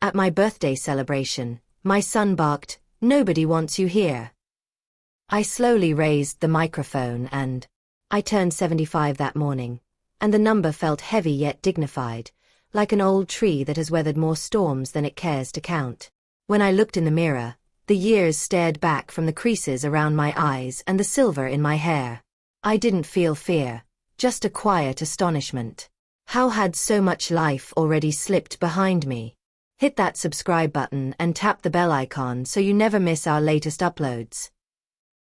At my birthday celebration, my son barked, "Nobody wants you here." I slowly raised the microphone and I turned 75 that morning, and the number felt heavy yet dignified, like an old tree that has weathered more storms than it cares to count. When I looked in the mirror, the years stared back from the creases around my eyes and the silver in my hair. I didn't feel fear, just a quiet astonishment. How had so much life already slipped behind me? Hit that subscribe button and tap the bell icon so you never miss our latest uploads.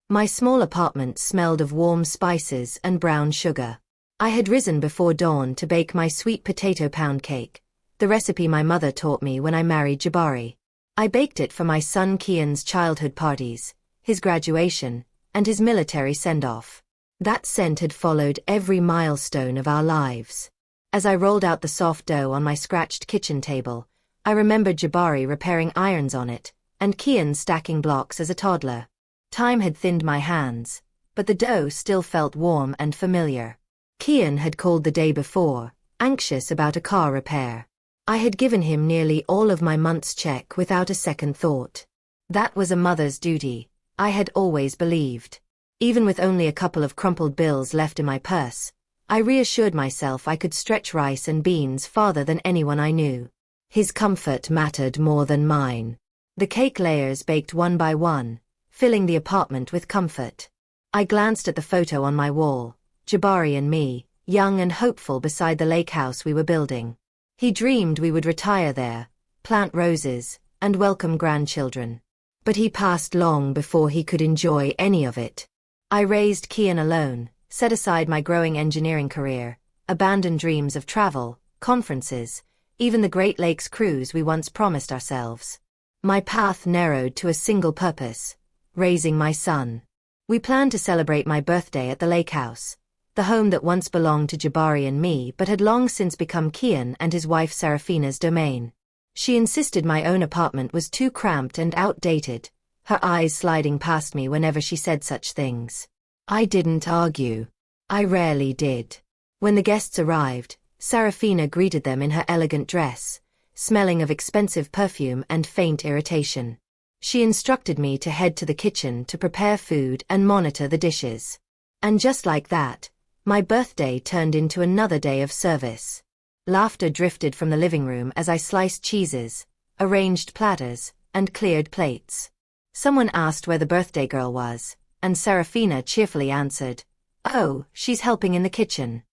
My small apartment smelled of warm spices and brown sugar. I had risen before dawn to bake my sweet potato pound cake, the recipe my mother taught me when I married Jabari. I baked it for my son Kian's childhood parties, his graduation, and his military send-off. That scent had followed every milestone of our lives. As I rolled out the soft dough on my scratched kitchen table, I remembered Jabari repairing irons on it, and Kian stacking blocks as a toddler. Time had thinned my hands, but the dough still felt warm and familiar. Kian had called the day before, anxious about a car repair. I had given him nearly all of my month's check without a second thought. That was a mother's duty, I had always believed. Even with only a couple of crumpled bills left in my purse, I reassured myself I could stretch rice and beans farther than anyone I knew. His comfort mattered more than mine. The cake layers baked one by one, filling the apartment with comfort. I glanced at the photo on my wall, Jabari and me, young and hopeful beside the lake house we were building. He dreamed we would retire there, plant roses, and welcome grandchildren. But he passed long before he could enjoy any of it. I raised Kian alone, set aside my growing engineering career, abandoned dreams of travel, conferences, even the Great Lakes cruise we once promised ourselves. My path narrowed to a single purpose: raising my son. We planned to celebrate my birthday at the lake house, the home that once belonged to Jabari and me but had long since become Kian and his wife Serafina's domain. She insisted my own apartment was too cramped and outdated, her eyes sliding past me whenever she said such things. I didn't argue. I rarely did. When the guests arrived, Serafina greeted them in her elegant dress, smelling of expensive perfume and faint irritation. She instructed me to head to the kitchen to prepare food and monitor the dishes. And just like that, my birthday turned into another day of service. Laughter drifted from the living room as I sliced cheeses, arranged platters, and cleared plates. Someone asked where the birthday girl was, and Serafina cheerfully answered, "Oh, she's helping in the kitchen."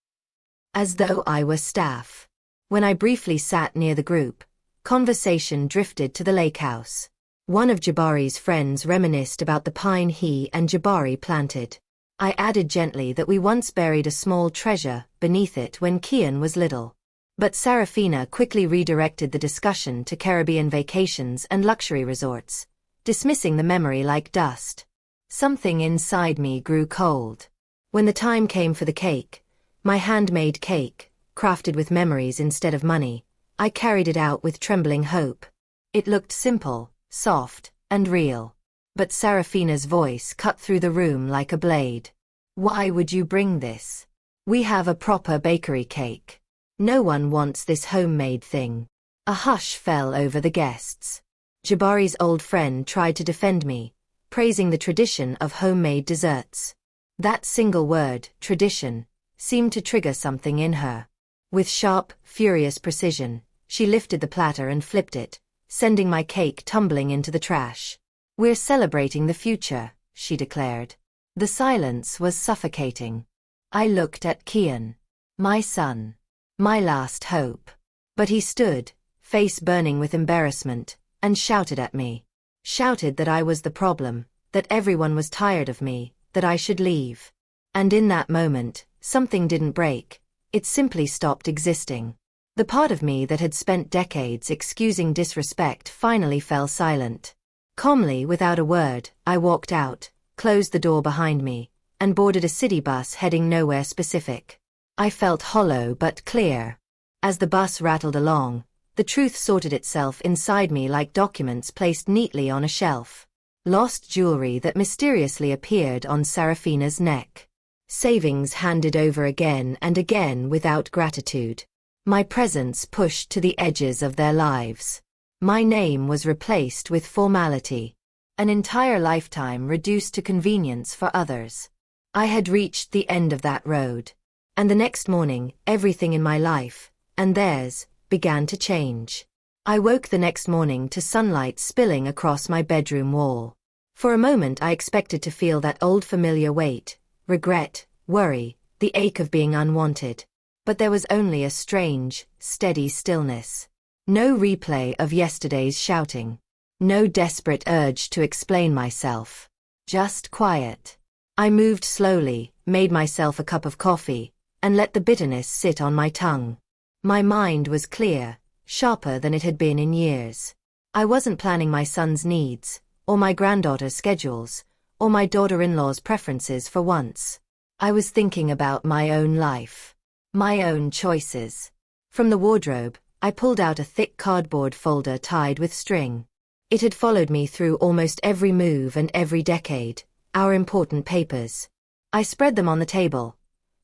As though I were staff. When I briefly sat near the group, conversation drifted to the lake house. One of Jabari's friends reminisced about the pine he and Jabari planted. I added gently that we once buried a small treasure beneath it when Kian was little. But Serafina quickly redirected the discussion to Caribbean vacations and luxury resorts, dismissing the memory like dust. Something inside me grew cold. When the time came for the cake, my handmade cake, crafted with memories instead of money, I carried it out with trembling hope. It looked simple, soft, and real. But Serafina's voice cut through the room like a blade. "Why would you bring this? We have a proper bakery cake. No one wants this homemade thing." A hush fell over the guests. Jabari's old friend tried to defend me, praising the tradition of homemade desserts. That single word, tradition, seemed to trigger something in her. With sharp, furious precision, she lifted the platter and flipped it, sending my cake tumbling into the trash. "We're celebrating the future," she declared. The silence was suffocating. I looked at Kian. My son. My last hope. But he stood, face burning with embarrassment, and shouted at me. Shouted that I was the problem, that everyone was tired of me, that I should leave. And in that moment, something didn't break. It simply stopped existing. The part of me that had spent decades excusing disrespect finally fell silent. Calmly, without a word, I walked out, closed the door behind me, and boarded a city bus heading nowhere specific. I felt hollow but clear. As the bus rattled along, the truth sorted itself inside me like documents placed neatly on a shelf. Lost jewelry that mysteriously appeared on Serafina's neck. Savings handed over again and again without gratitude. My presence pushed to the edges of their lives. My name was replaced with formality. An entire lifetime reduced to convenience for others. I had reached the end of that road. And the next morning, everything in my life, and theirs, began to change. I woke the next morning to sunlight spilling across my bedroom wall. For a moment I expected to feel that old familiar weight, regret, worry, the ache of being unwanted. But there was only a strange, steady stillness. No replay of yesterday's shouting. No desperate urge to explain myself. Just quiet. I moved slowly, made myself a cup of coffee, and let the bitterness sit on my tongue. My mind was clear, sharper than it had been in years. I wasn't planning my son's needs, or my granddaughter's schedules, or my daughter-in-law's preferences for once. I was thinking about my own life. My own choices. From the wardrobe, I pulled out a thick cardboard folder tied with string. It had followed me through almost every move and every decade, our important papers. I spread them on the table.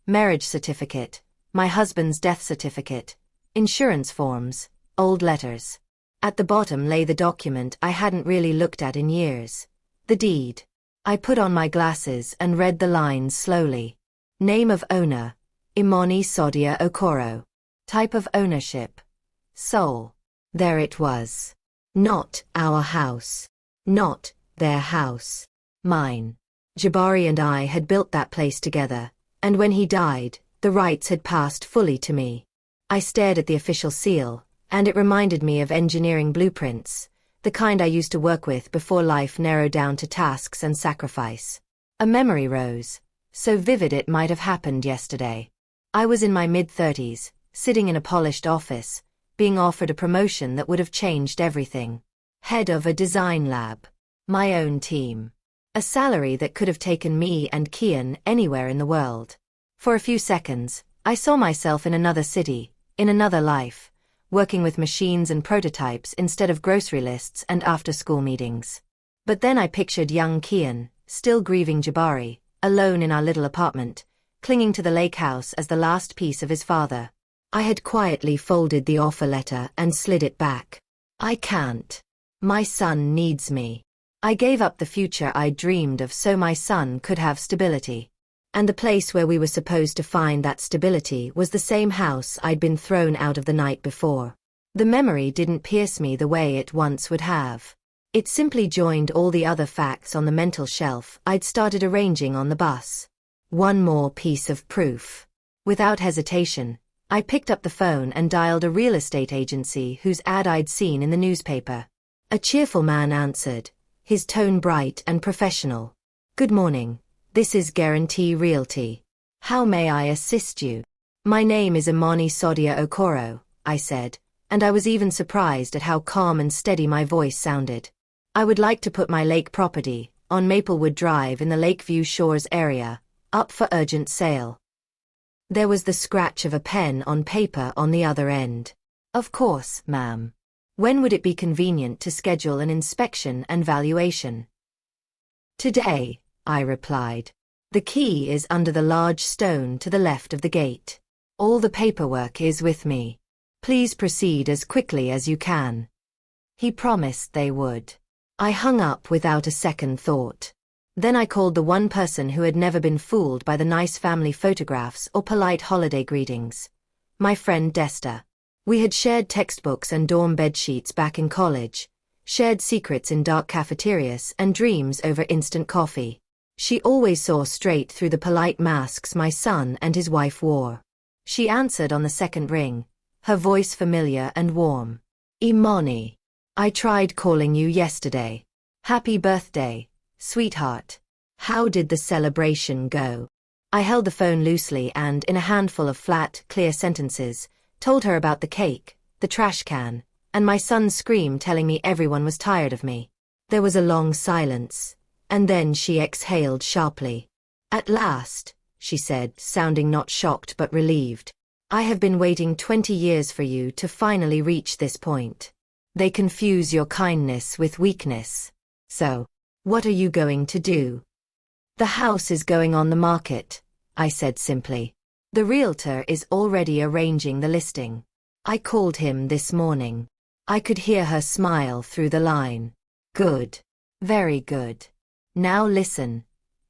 Marriage certificate, my husband's death certificate, insurance forms, old letters. At the bottom lay the document I hadn't really looked at in years. The deed. I put on my glasses and read the lines slowly. Name of owner, Imani Sodia Okoro. Type of ownership, sole. There it was. Not our house. Not their house. Mine. Jabari and I had built that place together, and when he died, the rights had passed fully to me. I stared at the official seal, and it reminded me of engineering blueprints, the kind I used to work with before life narrowed down to tasks and sacrifice. A memory rose, so vivid it might have happened yesterday. I was in my mid-30s, sitting in a polished office, being offered a promotion that would have changed everything. Head of a design lab. My own team. A salary that could have taken me and Kian anywhere in the world. For a few seconds, I saw myself in another city, in another life, working with machines and prototypes instead of grocery lists and after-school meetings. But then I pictured young Kian, still grieving Jabari, alone in our little apartment, clinging to the lake house as the last piece of his father. I had quietly folded the offer letter and slid it back. I can't. My son needs me. I gave up the future I dreamed of so my son could have stability. And the place where we were supposed to find that stability was the same house I'd been thrown out of the night before. The memory didn't pierce me the way it once would have. It simply joined all the other facts on the mental shelf I'd started arranging on the bus. One more piece of proof. Without hesitation, I picked up the phone and dialed a real estate agency whose ad I'd seen in the newspaper. A cheerful man answered, his tone bright and professional. Good morning, this is Guarantee Realty. How may I assist you? My name is Imani Sodia Okoro, I said, and I was even surprised at how calm and steady my voice sounded. I would like to put my lake property, on Maplewood Drive in the Lakeview Shores area, up for urgent sale. There was the scratch of a pen on paper on the other end. Of course, ma'am. When would it be convenient to schedule an inspection and valuation? Today, I replied. The key is under the large stone to the left of the gate. All the paperwork is with me. Please proceed as quickly as you can. He promised they would. I hung up without a second thought. Then I called the one person who had never been fooled by the nice family photographs or polite holiday greetings. My friend Desta. We had shared textbooks and dorm bed sheets back in college, shared secrets in dark cafeterias and dreams over instant coffee. She always saw straight through the polite masks my son and his wife wore. She answered on the second ring, her voice familiar and warm. Imani. I tried calling you yesterday. Happy birthday, sweetheart. How did the celebration go? I held the phone loosely and, in a handful of flat, clear sentences, told her about the cake, the trash can, and my son's scream telling me everyone was tired of me. There was a long silence, and then she exhaled sharply. At last, she said, sounding not shocked but relieved. I have been waiting 20 years for you to finally reach this point. They confuse your kindness with weakness. So, what are you going to do? The house is going on the market, I said simply. The realtor is already arranging the listing. I called him this morning. I could hear her smile through the line. Good. Very good. Now listen,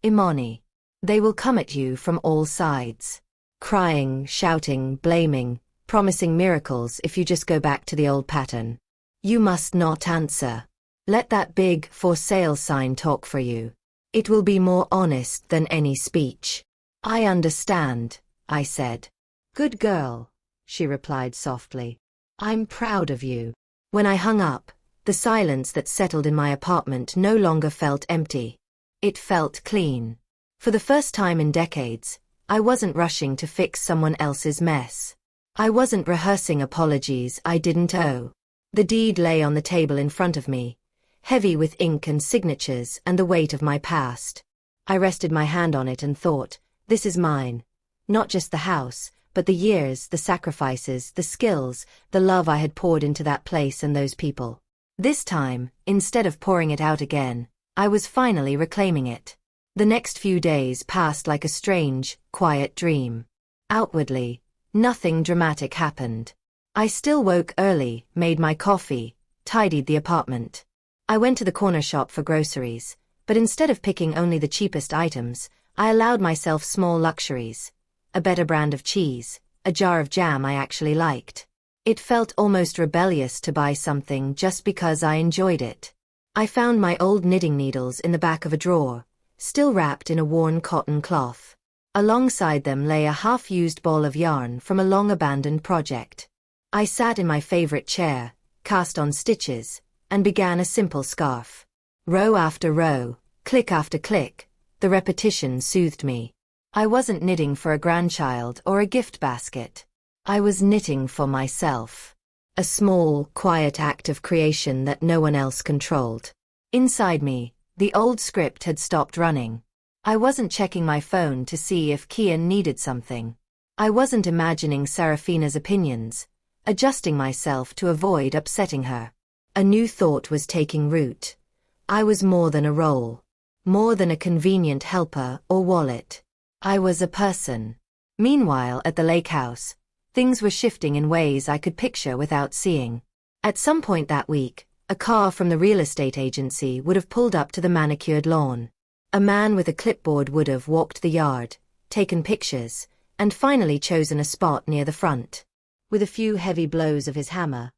Imani. They will come at you from all sides. Crying, shouting, blaming, promising miracles if you just go back to the old pattern. You must not answer. Let that big "for sale" sign talk for you. It will be more honest than any speech. I understand, I said. Good girl, she replied softly. I'm proud of you. When I hung up, the silence that settled in my apartment no longer felt empty. It felt clean. For the first time in decades, I wasn't rushing to fix someone else's mess. I wasn't rehearsing apologies I didn't owe. The deed lay on the table in front of me, heavy with ink and signatures and the weight of my past. I rested my hand on it and thought, this is mine. Not just the house, but the years, the sacrifices, the skills, the love I had poured into that place and those people. This time, instead of pouring it out again, I was finally reclaiming it. The next few days passed like a strange, quiet dream. Outwardly, nothing dramatic happened. I still woke early, made my coffee, tidied the apartment. I went to the corner shop for groceries, but instead of picking only the cheapest items, I allowed myself small luxuries. A better brand of cheese, a jar of jam I actually liked. It felt almost rebellious to buy something just because I enjoyed it. I found my old knitting needles in the back of a drawer, still wrapped in a worn cotton cloth. Alongside them lay a half-used ball of yarn from a long-abandoned project. I sat in my favorite chair, cast on stitches, and began a simple scarf. Row after row, click after click, the repetition soothed me. I wasn't knitting for a grandchild or a gift basket. I was knitting for myself. A small, quiet act of creation that no one else controlled. Inside me, the old script had stopped running. I wasn't checking my phone to see if Kian needed something. I wasn't imagining Serafina's opinions, adjusting myself to avoid upsetting her. A new thought was taking root. I was more than a role. More than a convenient helper or wallet. I was a person. Meanwhile, at the lake house, things were shifting in ways I could picture without seeing. At some point that week, a car from the real estate agency would have pulled up to the manicured lawn. A man with a clipboard would have walked the yard, taken pictures, and finally chosen a spot near the front. With a few heavy blows of his hammer,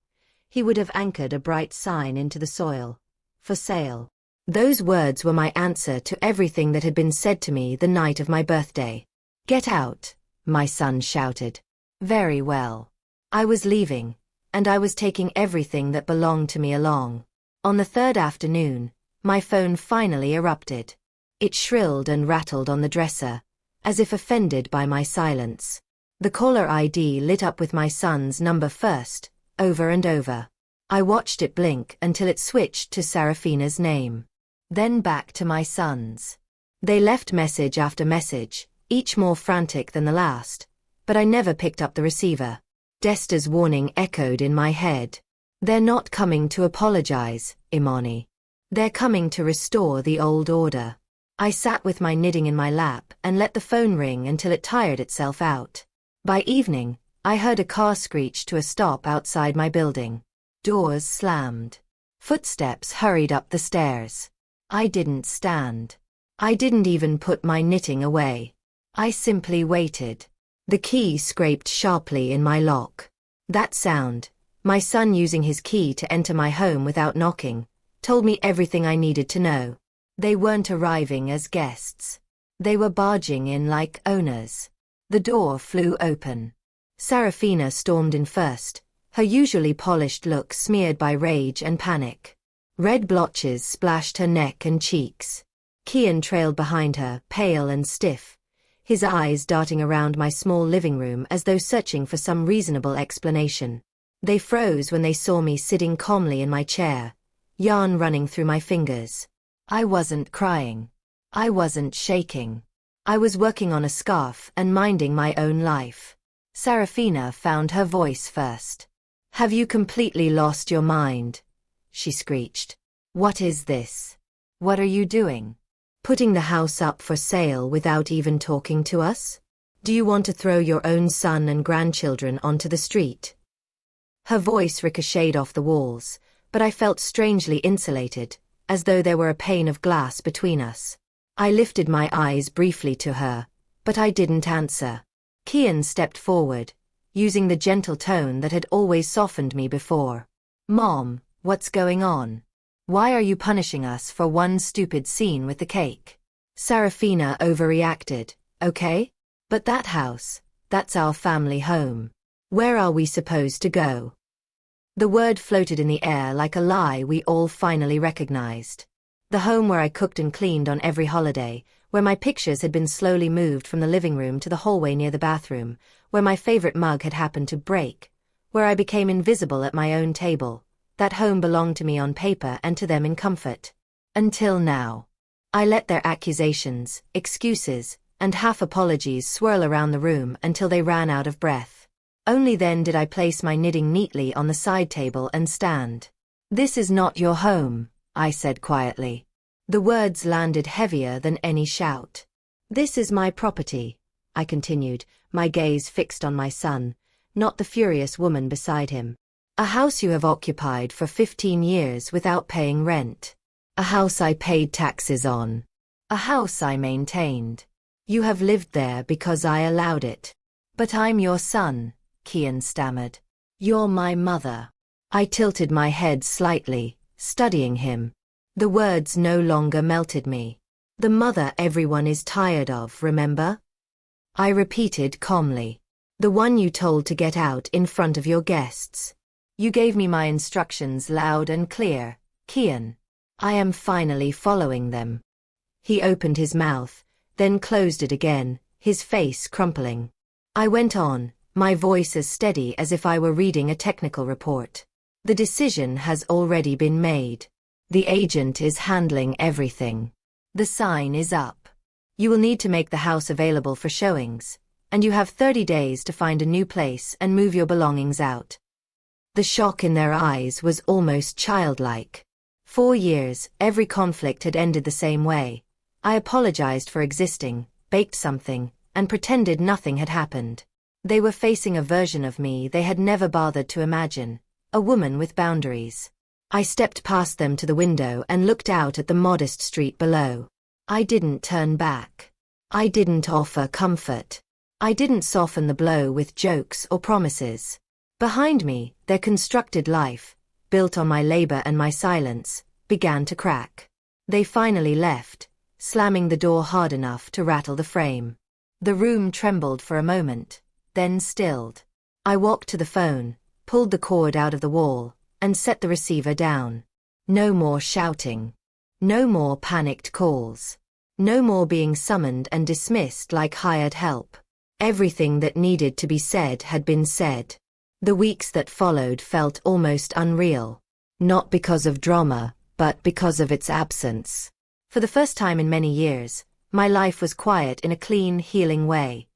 he would have anchored a bright sign into the soil. For sale. Those words were my answer to everything that had been said to me the night of my birthday. Get out, my son shouted. Very well. I was leaving, and I was taking everything that belonged to me along. On the third afternoon, my phone finally erupted. It shrilled and rattled on the dresser, as if offended by my silence. The caller ID lit up with my son's number first, over and over. I watched it blink until it switched to Serafina's name. Then back to my son's. They left message after message, each more frantic than the last, but I never picked up the receiver. Desta's warning echoed in my head. They're not coming to apologize, Imani. They're coming to restore the old order. I sat with my knitting in my lap and let the phone ring until it tired itself out. By evening, I heard a car screech to a stop outside my building. Doors slammed. Footsteps hurried up the stairs. I didn't stand. I didn't even put my knitting away. I simply waited. The key scraped sharply in my lock. That sound, my son using his key to enter my home without knocking, told me everything I needed to know. They weren't arriving as guests. They were barging in like owners. The door flew open. Serafina stormed in first, her usually polished look smeared by rage and panic. Red blotches splashed her neck and cheeks. Kian trailed behind her, pale and stiff, his eyes darting around my small living room as though searching for some reasonable explanation. They froze when they saw me sitting calmly in my chair, yarn running through my fingers. I wasn't crying. I wasn't shaking. I was working on a scarf and minding my own life. Serafina found her voice first. Have you completely lost your mind? She screeched. What is this? What are you doing? Putting the house up for sale without even talking to us? Do you want to throw your own son and grandchildren onto the street? Her voice ricocheted off the walls, but I felt strangely insulated, as though there were a pane of glass between us. I lifted my eyes briefly to her, but I didn't answer. Kian stepped forward, using the gentle tone that had always softened me before. "Mom, what's going on? Why are you punishing us for one stupid scene with the cake? Sarafina overreacted, okay? But that house, that's our family home. Where are we supposed to go?" The word floated in the air like a lie we all finally recognized. The home where I cooked and cleaned on every holiday, where my pictures had been slowly moved from the living room to the hallway near the bathroom, where my favorite mug had happened to break, where I became invisible at my own table. That home belonged to me on paper and to them in comfort. Until now. I let their accusations, excuses, and half-apologies swirl around the room until they ran out of breath. Only then did I place my knitting neatly on the side table and stand. "This is not your home," I said quietly. The words landed heavier than any shout. "This is my property," I continued, my gaze fixed on my son, not the furious woman beside him. "A house you have occupied for 15 years without paying rent. A house I paid taxes on. A house I maintained. You have lived there because I allowed it. But I'm your son," Kian stammered. "You're my mother." I tilted my head slightly, studying him. The words no longer melted me. "The mother everyone is tired of, remember?" I repeated calmly. "The one you told to get out in front of your guests. You gave me my instructions loud and clear, Kian. I am finally following them." He opened his mouth, then closed it again, his face crumpling. I went on, my voice as steady as if I were reading a technical report. "The decision has already been made. The agent is handling everything. The sign is up. You will need to make the house available for showings, and you have 30 days to find a new place and move your belongings out." The shock in their eyes was almost childlike. 4 years, every conflict had ended the same way. I apologized for existing, baked something, and pretended nothing had happened. They were facing a version of me they had never bothered to imagine, a woman with boundaries. I stepped past them to the window and looked out at the modest street below. I didn't turn back. I didn't offer comfort. I didn't soften the blow with jokes or promises. Behind me, their constructed life, built on my labor and my silence, began to crack. They finally left, slamming the door hard enough to rattle the frame. The room trembled for a moment, then stilled. I walked to the phone, pulled the cord out of the wall, and set the receiver down. No more shouting. No more panicked calls. No more being summoned and dismissed like hired help. Everything that needed to be said had been said. The weeks that followed felt almost unreal. Not because of drama, but because of its absence. For the first time in many years, my life was quiet in a clean, healing way.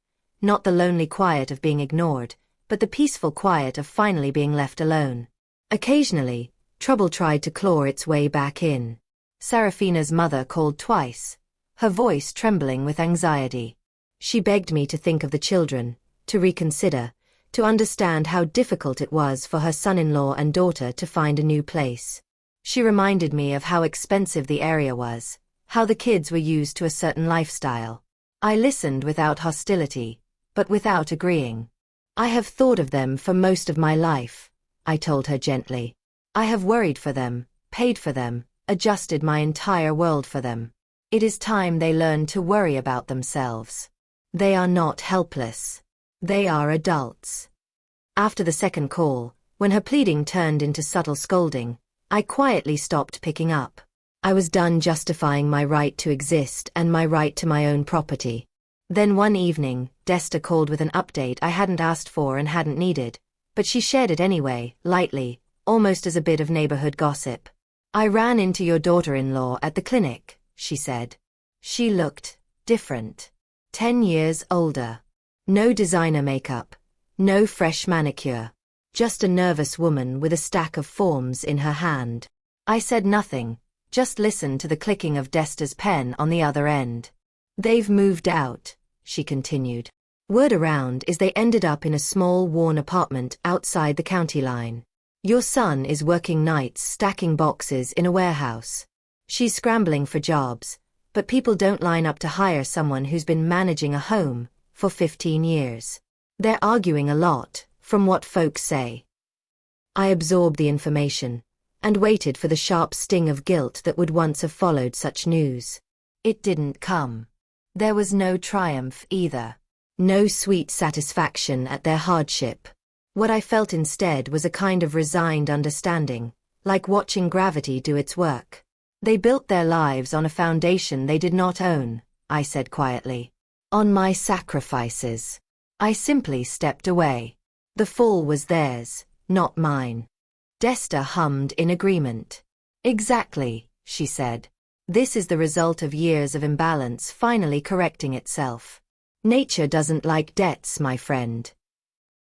Not the lonely quiet of being ignored, but the peaceful quiet of finally being left alone. Occasionally, trouble tried to claw its way back in. Sarafina's mother called twice, her voice trembling with anxiety. She begged me to think of the children, to reconsider, to understand how difficult it was for her son-in-law and daughter to find a new place. She reminded me of how expensive the area was, how the kids were used to a certain lifestyle. I listened without hostility, but without agreeing. "I have thought of them for most of my life," I told her gently. "I have worried for them, paid for them, adjusted my entire world for them. It is time they learn to worry about themselves. They are not helpless. They are adults." After the second call, when her pleading turned into subtle scolding, I quietly stopped picking up. I was done justifying my right to exist and my right to my own property. Then one evening, Desta called with an update I hadn't asked for and hadn't needed, but she shared it anyway, lightly, almost as a bit of neighborhood gossip. "I ran into your daughter-in-law at the clinic," she said. She looked different. 10 years older. No designer makeup. No fresh manicure. Just a nervous woman with a stack of forms in her hand. I said nothing, just listened to the clicking of Desta's pen on the other end. "They've moved out," she continued. Word around is they ended up in a small, worn apartment outside the county line. Your son is working nights stacking boxes in a warehouse. She's scrambling for jobs, but people don't line up to hire someone who's been managing a home for 15 years. They're arguing a lot, from what folks say. I absorbed the information and waited for the sharp sting of guilt that would once have followed such news. It didn't come. There was no triumph either. No sweet satisfaction at their hardship. What I felt instead was a kind of resigned understanding, like watching gravity do its work. They built their lives on a foundation they did not own, I said quietly. On my sacrifices. I simply stepped away. The fall was theirs, not mine. Desta hummed in agreement. Exactly, she said. This is the result of years of imbalance finally correcting itself. Nature doesn't like debts, my friend.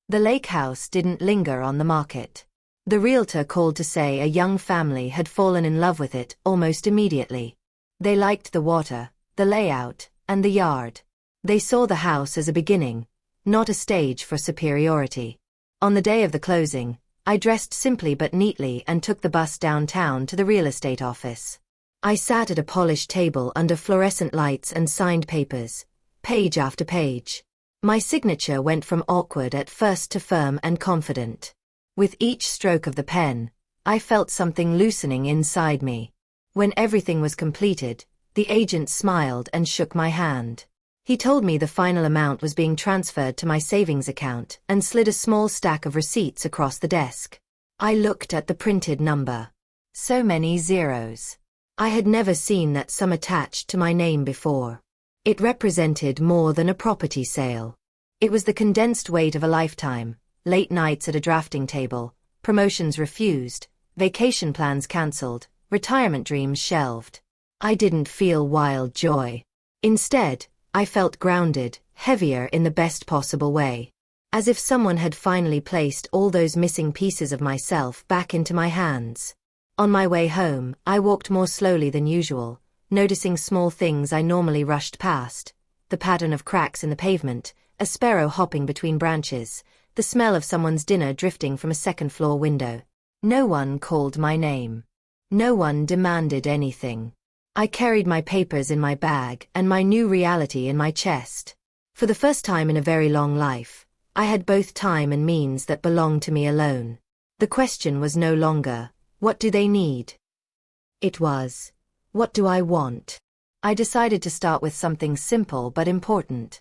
The lake house didn't linger on the market. The realtor called to say a young family had fallen in love with it almost immediately. They liked the water, the layout, and the yard. They saw the house as a beginning, not a stage for superiority. On the day of the closing, I dressed simply but neatly and took the bus downtown to the real estate office. I sat at a polished table under fluorescent lights and signed papers, page after page. My signature went from awkward at first to firm and confident. With each stroke of the pen, I felt something loosening inside me. When everything was completed, the agent smiled and shook my hand. He told me the final amount was being transferred to my savings account and slid a small stack of receipts across the desk. I looked at the printed number. So many zeros. I had never seen that sum attached to my name before. It represented more than a property sale. It was the condensed weight of a lifetime, late nights at a drafting table, promotions refused, vacation plans cancelled, retirement dreams shelved. I didn't feel wild joy. Instead, I felt grounded, heavier in the best possible way. As if someone had finally placed all those missing pieces of myself back into my hands. On my way home, I walked more slowly than usual, noticing small things I normally rushed past. The pattern of cracks in the pavement, a sparrow hopping between branches, the smell of someone's dinner drifting from a second-floor window. No one called my name. No one demanded anything. I carried my papers in my bag and my new reality in my chest. For the first time in a very long life, I had both time and means that belonged to me alone. The question was no longer, what do they need? It was, what do I want? I decided to start with something simple but important.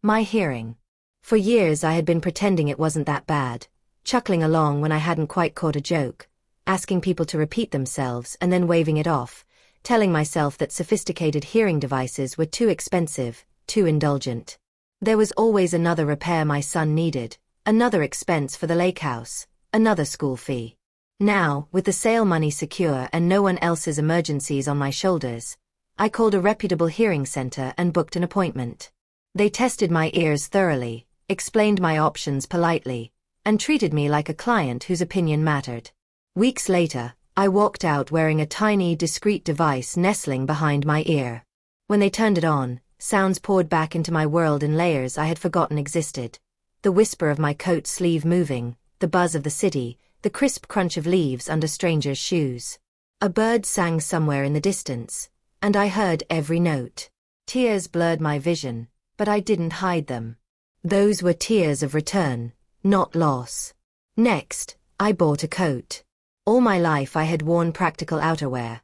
My hearing. For years I had been pretending it wasn't that bad, chuckling along when I hadn't quite caught a joke, asking people to repeat themselves and then waving it off, telling myself that sophisticated hearing devices were too expensive, too indulgent. There was always another repair my son needed, another expense for the lake house, another school fee. Now, with the sale money secure and no one else's emergencies on my shoulders, I called a reputable hearing center and booked an appointment. They tested my ears thoroughly, explained my options politely, and treated me like a client whose opinion mattered. Weeks later, I walked out wearing a tiny, discreet device nestling behind my ear. When they turned it on, sounds poured back into my world in layers I had forgotten existed. The whisper of my coat sleeve moving, the buzz of the city, the crisp crunch of leaves under strangers' shoes. A bird sang somewhere in the distance, and I heard every note. Tears blurred my vision, but I didn't hide them. Those were tears of return, not loss. Next, I bought a coat. All my life I had worn practical outerwear.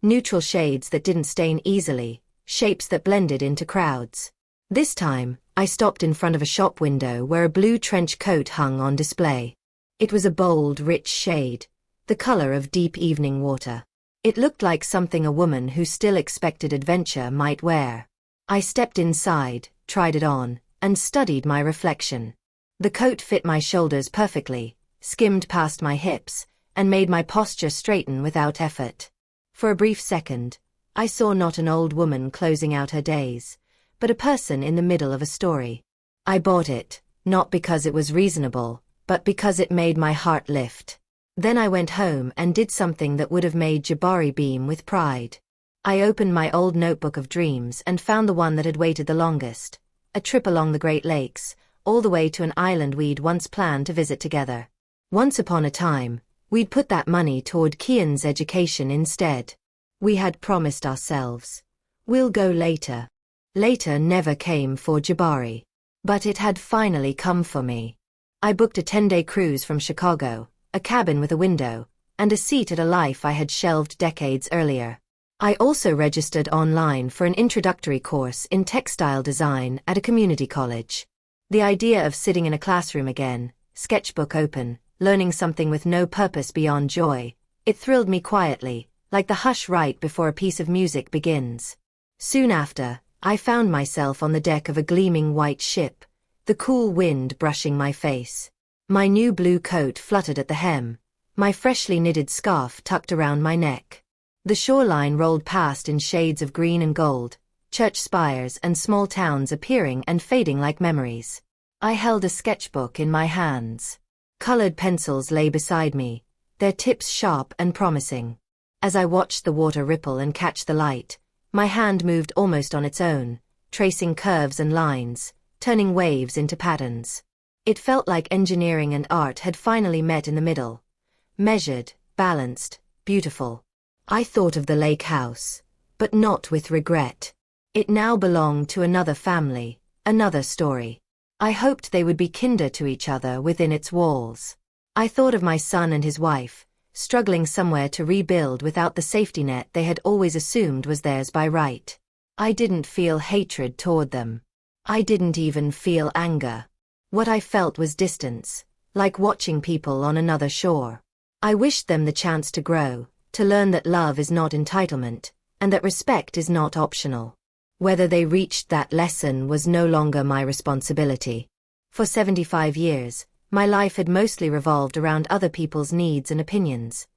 Neutral shades that didn't stain easily, shapes that blended into crowds. This time, I stopped in front of a shop window where a blue trench coat hung on display. It was a bold, rich shade, the color of deep evening water. It looked like something a woman who still expected adventure might wear. I stepped inside, tried it on, and studied my reflection. The coat fit my shoulders perfectly, skimmed past my hips, and made my posture straighten without effort. For a brief second, I saw not an old woman closing out her days, but a person in the middle of a story. I bought it, not because it was reasonable, but because it made my heart lift. Then I went home and did something that would have made Jabari beam with pride. I opened my old notebook of dreams and found the one that had waited the longest. a trip along the Great Lakes, all the way to an island we'd once planned to visit together. Once upon a time, we'd put that money toward Kian's education instead. We had promised ourselves, we'll go later. Later never came for Jabari. But it had finally come for me. I booked a 10-day cruise from Chicago, a cabin with a window, and a seat at a life I had shelved decades earlier. I also registered online for an introductory course in textile design at a community college. The idea of sitting in a classroom again, sketchbook open, learning something with no purpose beyond joy, it thrilled me quietly, like the hush right before a piece of music begins. Soon after, I found myself on the deck of a gleaming white ship, the cool wind brushing my face. My new blue coat fluttered at the hem, my freshly knitted scarf tucked around my neck. The shoreline rolled past in shades of green and gold, church spires and small towns appearing and fading like memories. I held a sketchbook in my hands. Colored pencils lay beside me, their tips sharp and promising. As I watched the water ripple and catch the light, my hand moved almost on its own, tracing curves and lines, turning waves into patterns. It felt like engineering and art had finally met in the middle. Measured, balanced, beautiful. I thought of the lake house, but not with regret. It now belonged to another family, another story. I hoped they would be kinder to each other within its walls. I thought of my son and his wife, struggling somewhere to rebuild without the safety net they had always assumed was theirs by right. I didn't feel hatred toward them. I didn't even feel anger. What I felt was distance, like watching people on another shore. I wished them the chance to grow, to learn that love is not entitlement, and that respect is not optional. Whether they reached that lesson was no longer my responsibility. For 75 years, my life had mostly revolved around other people's needs and opinions,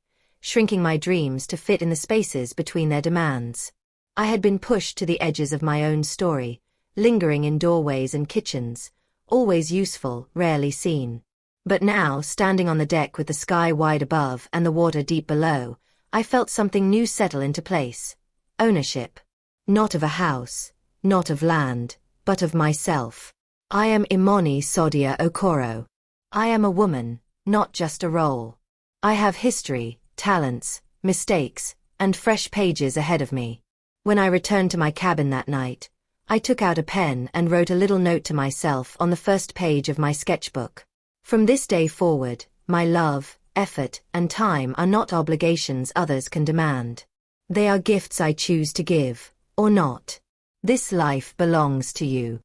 shrinking my dreams to fit in the spaces between their demands. I had been pushed to the edges of my own story, lingering in doorways and kitchens, always useful, rarely seen. But now, standing on the deck with the sky wide above and the water deep below, I felt something new settle into place. Ownership. Not of a house, not of land, but of myself. I am Imoni Sodia Okoro. I am a woman, not just a role. I have history, talents, mistakes, and fresh pages ahead of me. When I returned to my cabin that night, I took out a pen and wrote a little note to myself on the first page of my sketchbook. From this day forward, my love, effort, and time are not obligations others can demand. They are gifts I choose to give, or not. This life belongs to you.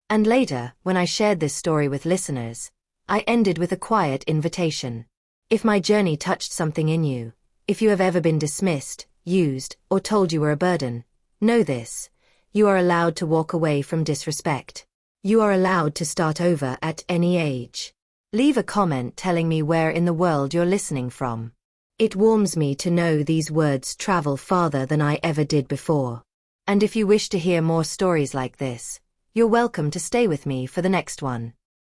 And later, when I shared this story with listeners, I ended with a quiet invitation. If my journey touched something in you, if you have ever been dismissed, used, or told you were a burden, know this: you are allowed to walk away from disrespect. You are allowed to start over at any age. Leave a comment telling me where in the world you're listening from. It warms me to know these words travel farther than I ever did before. And if you wish to hear more stories like this, you're welcome to stay with me for the next one.